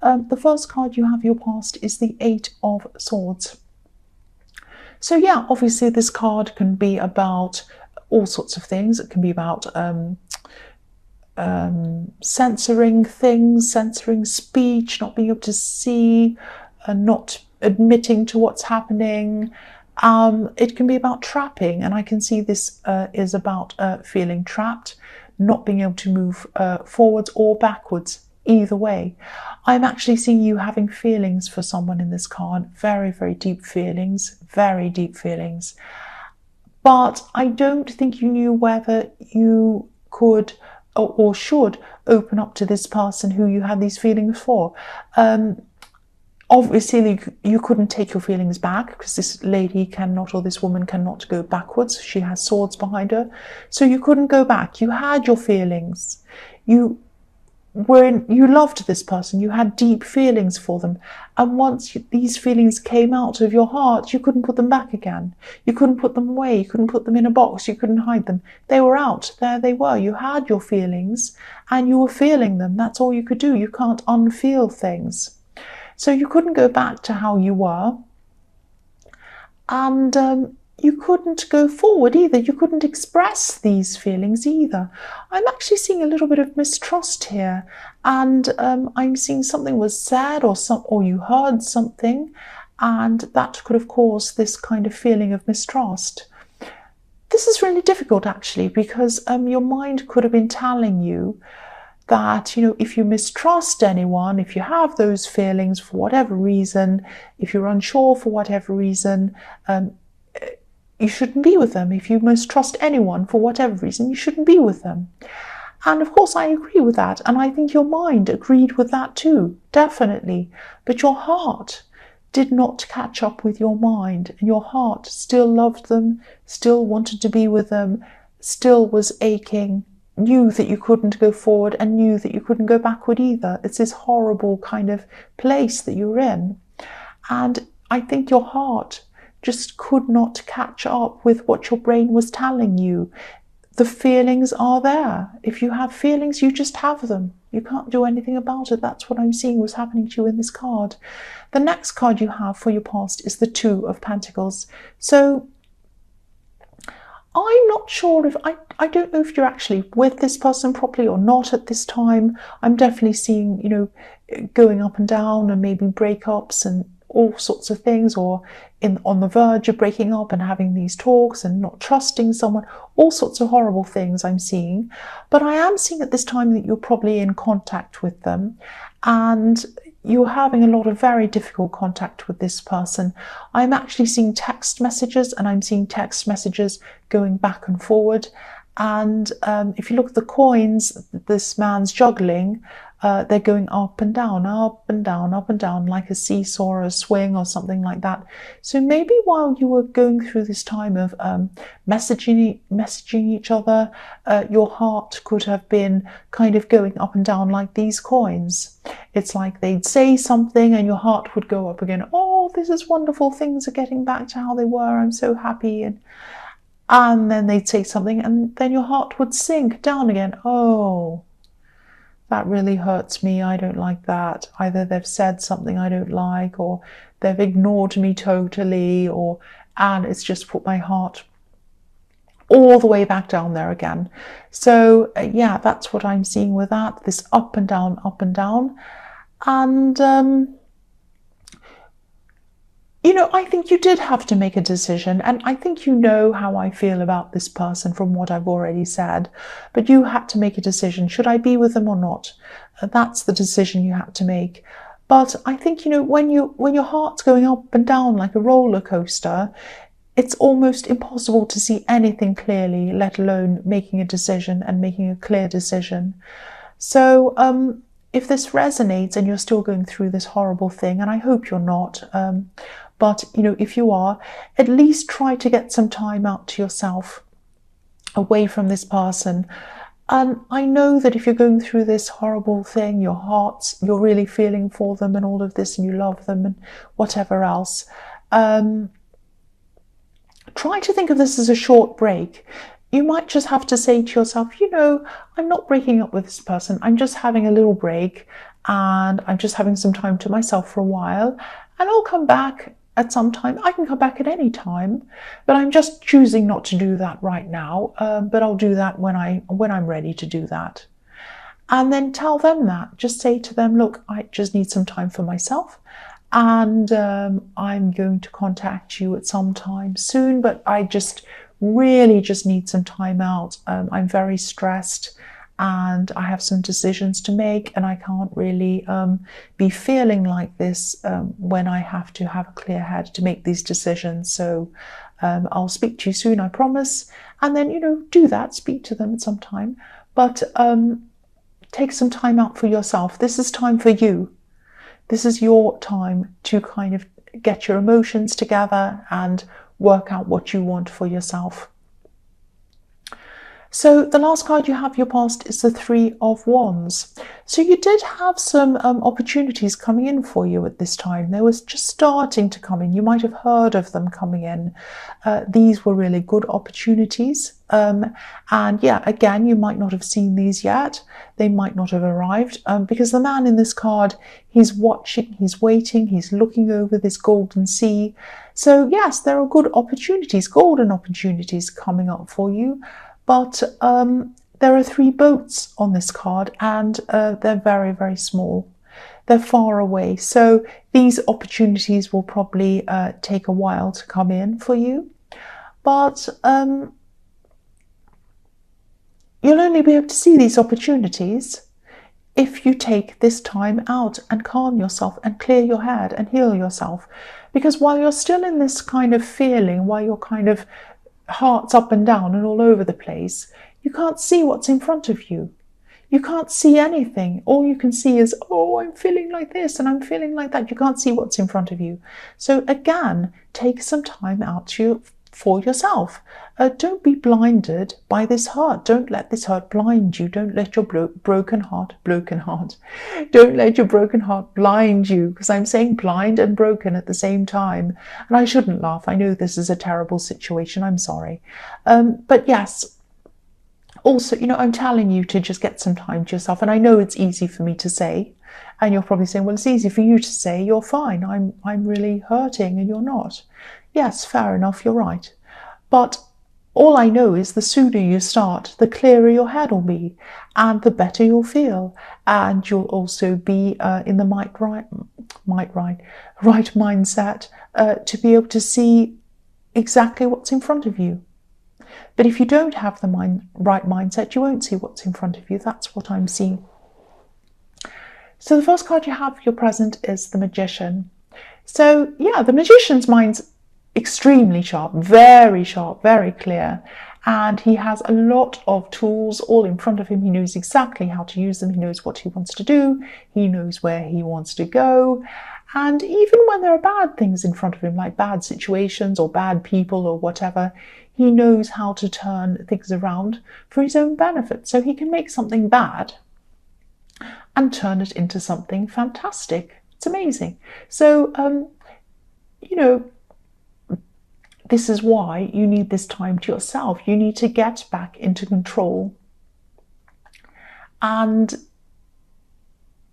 the first card you have, your past, is the Eight of Swords. So yeah, obviously this card can be about all sorts of things. It can be about censoring things, censoring speech, not being able to see, not admitting to what's happening. It can be about trapping, and I can see this is about feeling trapped, not being able to move forwards or backwards. Either way, I'm actually seeing you having feelings for someone in this card, very, very deep feelings, very deep feelings. But I don't think you knew whether you could or should open up to this person who you had these feelings for. Obviously, you couldn't take your feelings back, because this lady cannot, or this woman cannot, go backwards. She has swords behind her. So you couldn't go back. You had your feelings. You loved this person, you had deep feelings for them, and once these feelings came out of your heart, you couldn't put them back again. You couldn't put them away, you couldn't put them in a box, you couldn't hide them. They were out, there they were. You had your feelings and you were feeling them. That's all you could do. You can't unfeel things. So you couldn't go back to how you were, and you couldn't go forward either. You couldn't express these feelings either. I'm actually seeing a little bit of mistrust here, and I'm seeing something was said, or you heard something, and that could have caused this kind of feeling of mistrust. This is really difficult, actually, because your mind could have been telling you that, if you mistrust anyone, if you have those feelings for whatever reason, if you're unsure for whatever reason, you shouldn't be with them. If you mistrust anyone for whatever reason, you shouldn't be with them. And of course, I agree with that. And I think your mind agreed with that too, definitely. But your heart did not catch up with your mind. And your heart still loved them, still wanted to be with them, still was aching, knew that you couldn't go forward, and knew that you couldn't go backward either. It's this horrible kind of place that you're in. And I think your heart just could not catch up with what your brain was telling you. The feelings are there. If you have feelings, you just have them. You can't do anything about it. That's what I'm seeing was happening to you in this card. The next card you have for your past is the Two of Pentacles. So I'm not sure if, I don't know if you're actually with this person properly or not at this time. I'm definitely seeing, going up and down, and maybe breakups and all sorts of things, or on the verge of breaking up and having these talks and not trusting someone, all sorts of horrible things I'm seeing. But I am seeing at this time that you're probably in contact with them, and you're having a lot of very difficult contact with this person. I'm actually seeing text messages, and I'm seeing text messages going back and forward. And if you look at the coins this man's juggling, they're going up and down, up and down, up and down, like a seesaw or a swing or something like that. So maybe while you were going through this time of messaging each other, your heart could have been kind of going up and down like these coins. It's like they'd say something and your heart would go up again. Oh, this is wonderful. Things are getting back to how they were. I'm so happy. And then they'd say something, and then your heart would sink down again. Oh, that really hurts me. I don't like that. Either they've said something I don't like, or they've ignored me totally, and it's just put my heart all the way back down there again. So yeah, that's what I'm seeing with that, this up and down, up and down. And I think you did have to make a decision, and I think you know how I feel about this person from what I've already said, but you had to make a decision. Should I be with them or not? That's the decision you had to make. But I think, when your heart's going up and down like a roller coaster, it's almost impossible to see anything clearly, let alone making a decision and making a clear decision. So if this resonates and you're still going through this horrible thing, and I hope you're not, but if you are, at least try to get some time out to yourself, away from this person. And I know that if you're going through this horrible thing, you're really feeling for them and all of this, and you love them and whatever else. Try to think of this as a short break. You might just have to say to yourself, I'm not breaking up with this person. I'm just having a little break. and I'm just having some time to myself for a while, and I'll come back at some time. I can come back at any time, but I'm just choosing not to do that right now. But I'll do that when I'm ready to do that. And then tell them that. Just say to them, look, I just need some time for myself, and I'm going to contact you at some time soon, but I just really just need some time out. I'm very stressed and I have some decisions to make, and I can't really be feeling like this when I have to have a clear head to make these decisions. So I'll speak to you soon, I promise. And then, do that, speak to them at some time, but take some time out for yourself. This is time for you. This is your time to kind of get your emotions together and work out what you want for yourself. So the last card you have your past is the Three of Wands. So you did have some opportunities coming in for you at this time. They were just starting to come in. You might have heard of them coming in. These were really good opportunities. And yeah, again, you might not have seen these yet. They might not have arrived because the man in this card, he's watching, he's waiting, he's looking over this golden sea. So yes, there are good opportunities, golden opportunities coming up for you. But there are 3 boats on this card, and they're very, very small. They're far away. So these opportunities will probably take a while to come in for you. But you'll only be able to see these opportunities if you take this time out and calm yourself and clear your head and heal yourself. Because while you're still in this kind of feeling, while you're kind of heart's up and down and all over the place, you can't see what's in front of you. You can't see anything. All you can see is, oh, I'm feeling like this and I'm feeling like that. You can't see what's in front of you. So again, take some time out for yourself. Don't be blinded by this hurt. Don't let this hurt blind you. Don't let your broken heart. Don't let your broken heart blind you, because I'm saying blind and broken at the same time. And I shouldn't laugh. I know this is a terrible situation. I'm sorry. But yes, also, I'm telling you to just get some time to yourself. And I know it's easy for me to say. And you're probably saying, well, it's easy for you to say, you're fine. I'm really hurting and you're not. Yes, fair enough, you're right. But all I know is the sooner you start, the clearer your head will be, and the better you'll feel. And you'll also be in the right mindset to be able to see exactly what's in front of you. But if you don't have the right mindset, you won't see what's in front of you. That's what I'm seeing. So the first card you have for your present is the Magician. So yeah, the Magician's mind's extremely sharp, very clear, and he has a lot of tools all in front of him. He knows exactly how to use them. He knows what he wants to do. He knows where he wants to go. And even when there are bad things in front of him, like bad situations or bad people or whatever, he knows how to turn things around for his own benefit. So he can make something bad and turn it into something fantastic. It's amazing. So, this is why you need this time to yourself. You need to get back into control. And,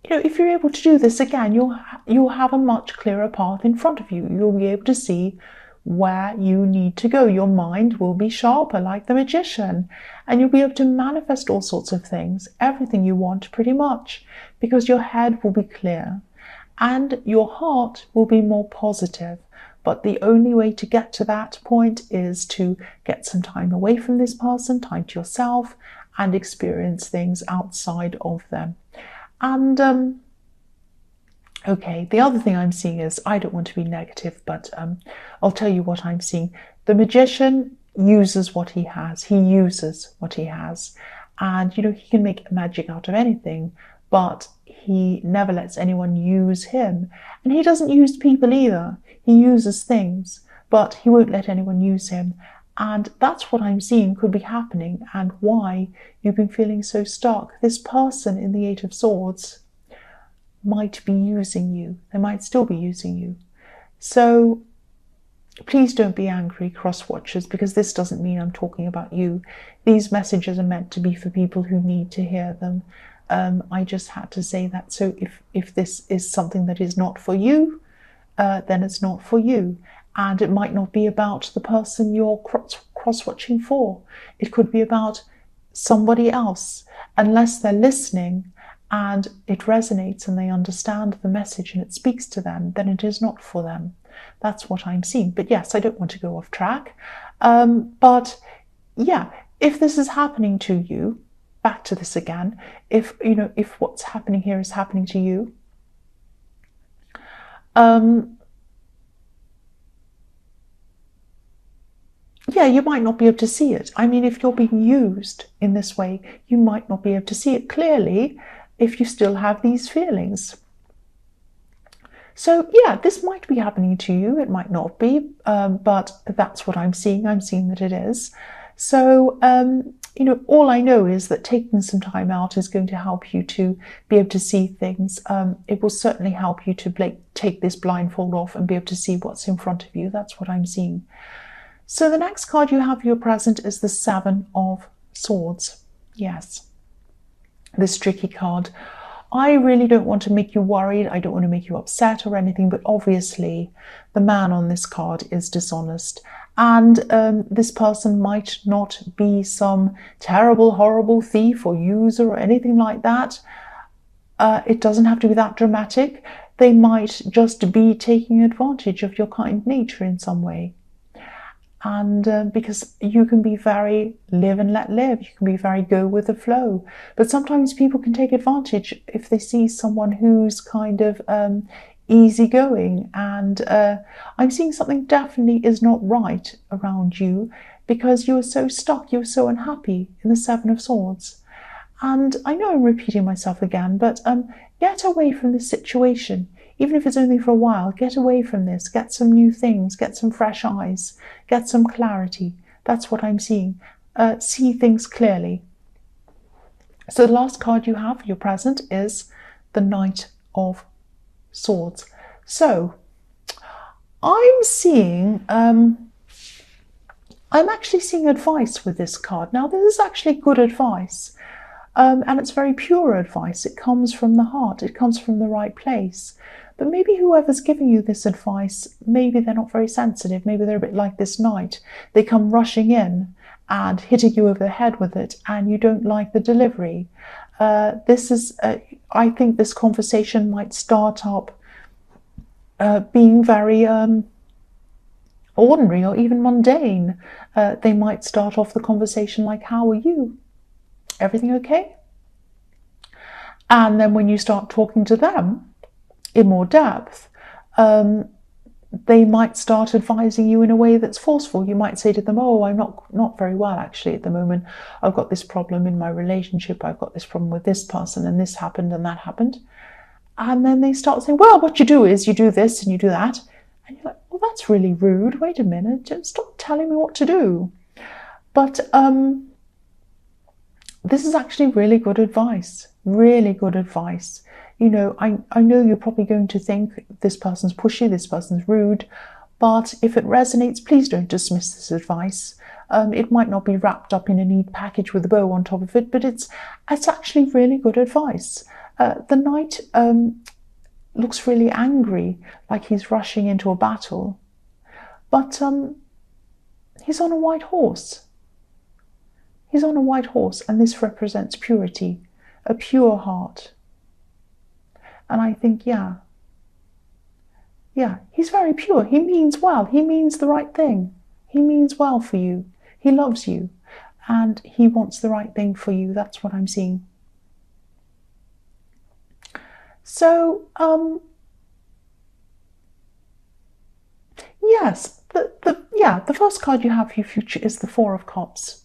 if you're able to do this again, you'll have a much clearer path in front of you. You'll be able to see where you need to go. Your mind will be sharper, like the Magician, and you'll be able to manifest all sorts of things, everything you want pretty much, because your head will be clear and your heart will be more positive. But the only way to get to that point is to get some time away from this person, time to yourself, and experience things outside of them. And okay, the other thing I'm seeing is, I don't want to be negative, but I'll tell you what I'm seeing. The Magician uses what he has. He uses what he has. And, he can make magic out of anything, but he never lets anyone use him. And he doesn't use people either. He uses things, but he won't let anyone use him. And that's what I'm seeing could be happening, and why you've been feeling so stuck. This person in the Eight of Swords might be using you. They might still be using you. So please don't be angry, cross-watchers, because this doesn't mean I'm talking about you. These messages are meant to be for people who need to hear them. I just had to say that. So if this is something that is not for you, then it's not for you. And it might not be about the person you're cross-watching for. It could be about somebody else. Unless they're listening and it resonates and they understand the message and it speaks to them, then it is not for them. That's what I'm seeing. But yes, I don't want to go off track. But yeah, if this is happening to you, back to this again, if what's happening here is happening to you, yeah, you might not be able to see it. I mean, if you're being used in this way, you might not be able to see it clearly if you still have these feelings. So yeah, this might be happening to you. It might not be, but that's what I'm seeing. I'm seeing that it is. So, all I know is that taking some time out is going to help you to be able to see things. It will certainly help you to take this blindfold off and be able to see what's in front of you. That's what I'm seeing. So the next card you have for your present is the Seven of Swords. Yes, this tricky card. I really don't want to make you worried. I don't want to make you upset or anything, but obviously the man on this card is dishonest. And this person might not be some terrible, horrible thief or user or anything like that. It doesn't have to be that dramatic. They might just be taking advantage of your kind nature in some way. And because you can be very live and let live, you can be very go with the flow. But sometimes people can take advantage if they see someone who's kind of easygoing. And I'm seeing something definitely is not right around you because you are so stuck, you're so unhappy in the Seven of Swords. And I know I'm repeating myself again, but get away from this situation. Even if it's only for a while, get away from this, get some new things, get some fresh eyes, get some clarity. That's what I'm seeing. See things clearly. So the last card you have for your present is the Knight of Swords. So I'm seeing, I'm actually seeing advice with this card. Now, this is actually good advice. And it's very pure advice. It comes from the heart. It comes from the right place. But maybe whoever's giving you this advice, maybe they're not very sensitive. Maybe they're a bit like this knight. They come rushing in and hitting you over the head with it, and you don't like the delivery. I think this conversation might start up being very ordinary or even mundane. They might start off the conversation like, "How are you? Everything okay?" And then when you start talking to them in more depth, they might start advising you in a way that's forceful. You might say to them, "Oh, I'm not very well actually at the moment. I've got this problem in my relationship. I've got this problem with this person, and this happened and that happened." And then they start saying, "Well, what you do is you do this and you do that." And you're like, "Well, that's really rude. Wait a minute. Just stop telling me what to do." But this is actually really good advice. Really good advice. I know you're probably going to think this person's pushy, this person's rude, but if it resonates, please don't dismiss this advice. It might not be wrapped up in a neat package with a bow on top of it, but it's actually really good advice. The knight looks really angry, like he's rushing into a battle, but he's on a white horse. He's on a white horse, and this represents purity, a pure heart. And I think, yeah, he's very pure. He means well. He means the right thing. He means well for you. He loves you, and he wants the right thing for you. That's what I'm seeing. So, yes, the first card you have for your future is the Four of Cups.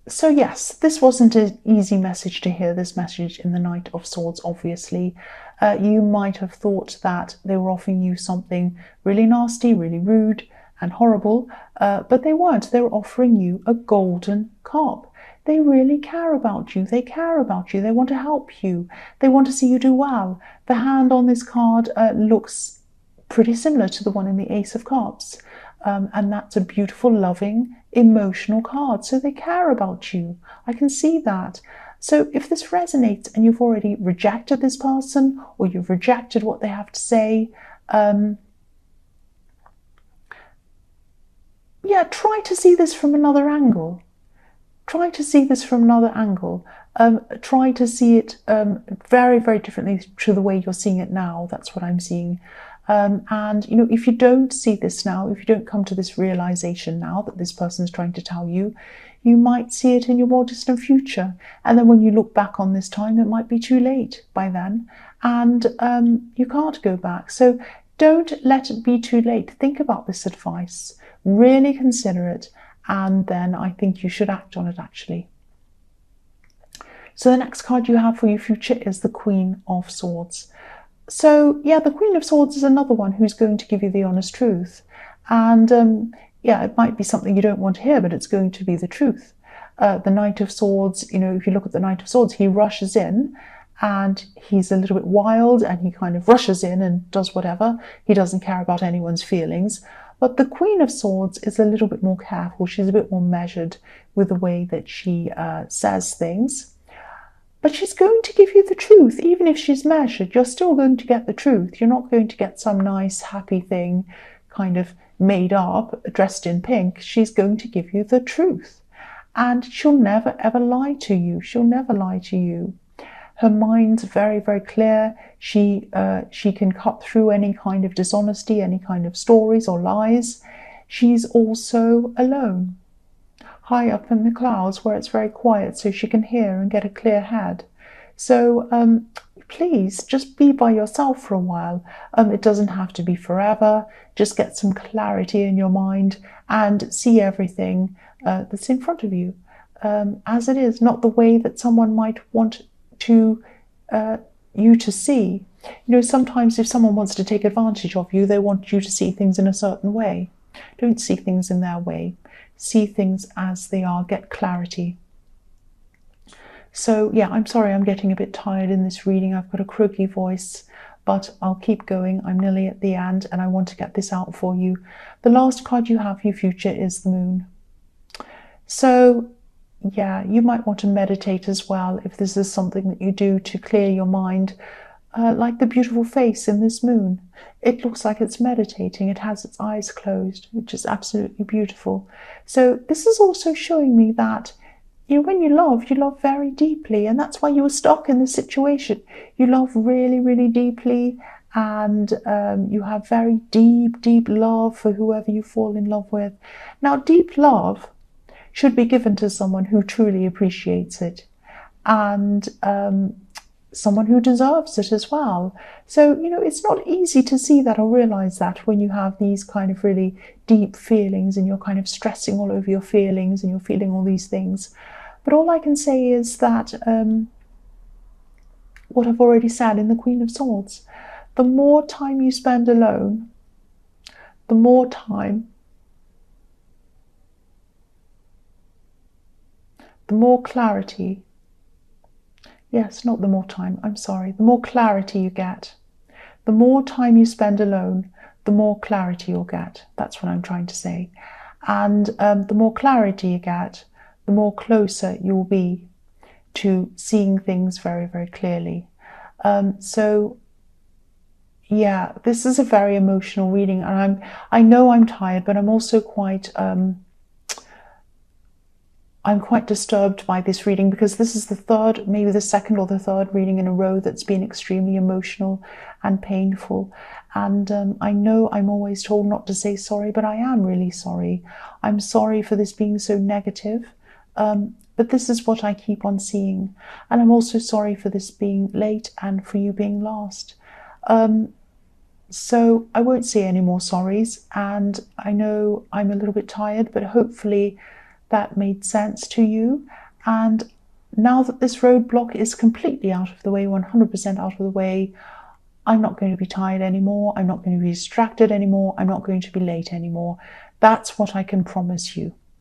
So yes, this wasn't an easy message to hear, this message in the Knight of Swords, obviously. You might have thought that they were offering you something really nasty, really rude and horrible, but they weren't. They were offering you a golden cup. They really care about you. They care about you. They want to help you. They want to see you do well. The hand on this card looks pretty similar to the one in the Ace of Cups. And that's a beautiful, loving, emotional card. So they care about you. I can see that. So if this resonates and you've already rejected this person, or you've rejected what they have to say, yeah, try to see this from another angle. Try to see this from another angle. Try to see it very, very differently to the way you're seeing it now. That's what I'm seeing. And, you know, if you don't see this now, if you don't come to this realization now that this person is trying to tell you, you might see it in your more distant future. And then when you look back on this time, it might be too late by then. And you can't go back. So don't let it be too late. Think about this advice. Really consider it. And then I think you should act on it, actually. So the next card you have for your future is the Queen of Swords. So yeah, the Queen of Swords is another one who's going to give you the honest truth. And yeah, it might be something you don't want to hear, but it's going to be the truth. The Knight of Swords, you know, if you look at the Knight of Swords, he rushes in and he's a little bit wild and he kind of rushes in and does whatever. He doesn't care about anyone's feelings. But the Queen of Swords is a little bit more careful. She's a bit more measured with the way that she says things. But she's going to give you the truth. Even if she's measured, you're still going to get the truth. You're not going to get some nice, happy thing kind of made up, dressed in pink. She's going to give you the truth. And she'll never, ever lie to you. She'll never lie to you. Her mind's very, very clear. She can cut through any kind of dishonesty, any kind of stories or lies. She's also alone, high up in the clouds where it's very quiet, so she can hear and get a clear head. So please just be by yourself for a while. It doesn't have to be forever. Just get some clarity in your mind and see everything that's in front of you as it is, not the way that someone might want to you to see. You know, sometimes if someone wants to take advantage of you, they want you to see things in a certain way. Don't see things in their way. See things as they are. Get clarity. So yeah, I'm sorry I'm getting a bit tired in this reading. I've got a croaky voice, but I'll keep going. I'm nearly at the end and I want to get this out for you. The last card you have for your future is the Moon. So yeah, you might want to meditate as well if this is something that you do to clear your mind. Like the beautiful face in this moon. It looks like it's meditating. It has its eyes closed, which is absolutely beautiful. So this is also showing me that, you know, when you love very deeply, and that's why you were stuck in this situation. You love really, really deeply, and you have very deep, deep love for whoever you fall in love with. Now, deep love should be given to someone who truly appreciates it, and someone who deserves it as well. So, you know, it's not easy to see that or realize that when you have these kind of really deep feelings and you're kind of stressing all over your feelings and you're feeling all these things. But all I can say is that what I've already said in the Queen of Swords, the more time you spend alone, the more time, the more clarity. Yes, not the more time, I'm sorry. The more clarity you get. The more time you spend alone, the more clarity you'll get. That's what I'm trying to say. And the more clarity you get, the more closer you'll be to seeing things very, very clearly. So, yeah, this is a very emotional reading. And I know I'm tired, but I'm also quite... I'm quite disturbed by this reading because this is the third, maybe the second or the third reading in a row that's been extremely emotional and painful. And I know I'm always told not to say sorry, but I am really sorry. I'm sorry for this being so negative, but this is what I keep on seeing. And I'm also sorry for this being late and for you being last. So I won't say any more sorries. And I know I'm a little bit tired, but hopefully that made sense to you. And now that this roadblock is completely out of the way, 100% out of the way, I'm not going to be tired anymore. I'm not going to be distracted anymore. I'm not going to be late anymore. That's what I can promise you.